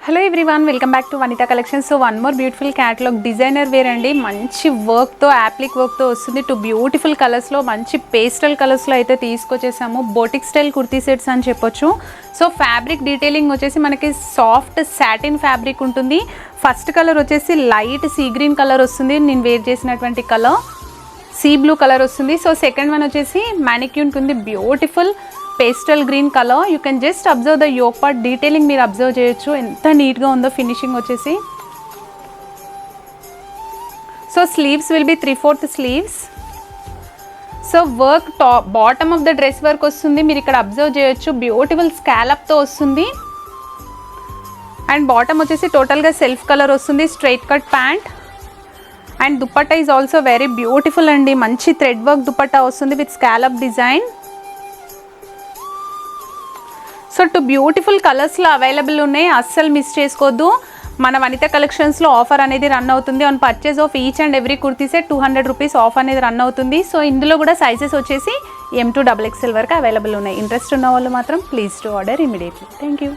Hello everyone, welcome back to Vanitha collection. So one more beautiful catalogue designer wear అండి. మంచి వర్క్తో appliqué వర్క్తో వస్తుంది. టూ బ్యూటిఫుల్ కలర్స్లో మంచి పేస్టల్ కలర్స్లో అయితే తీసుకొచ్చేసాము. బోటిక్ స్టైల్ కుర్తీ సెట్స్ అని చెప్పొచ్చు. సో ఫ్యాబ్రిక్ డీటెయిలింగ్ వచ్చేసి మనకి సాఫ్ట్ సాటిన్ ఫ్యాబ్రిక్ ఉంటుంది. ఫస్ట్ కలర్ వచ్చేసి లైట్ సీ గ్రీన్ కలర్ వస్తుంది. నేను వేర్ చేసినటువంటి కలర్ సీ బ్లూ కలర్ వస్తుంది. సో సెకండ్ వన్ వచ్చేసి మ్యానిక్యూన్ ఉంది, beautiful pastel green colour. You can just observe the yoke part detailing మీరు అబ్జర్వ్ చేయొచ్చు, ఎంత నీట్గా ఉందో ఫినిషింగ్ వచ్చేసి. So sleeves will be 3/4 sleeves. So work top bottom of the dress work వస్తుంది, మీరు ఇక్కడ అబ్జర్వ్ చేయొచ్చు. బ్యూటిఫుల్ స్కాలప్తో వస్తుంది. అండ్ బాటమ్ వచ్చేసి టోటల్గా సెల్ఫ్ కలర్ వస్తుంది. Straight cut pant and dupatta is also very beautiful అండి. మంచి థ్రెడ్ వర్క్ దుపట్టా వస్తుంది with scallop design. So two beautiful కలర్స్లో అవైలబుల్ ఉన్నాయి, అస్సలు మిస్ చేసుకోవద్దు. మన వనితా కలెక్షన్స్లో ఆఫర్ అనేది రన్ అవుతుంది. On purchase of each and every kurti set 200 rupees of అనేది రన్ అవుతుంది. సో ఇందులో కూడా సైజెస్ వచ్చేసి M to XXL వరకు అవైలబుల్ ఉన్నాయి. ఇంట్రెస్ట్ ఉన్న వాళ్ళు మాత్రం please to order immediately. Thank you.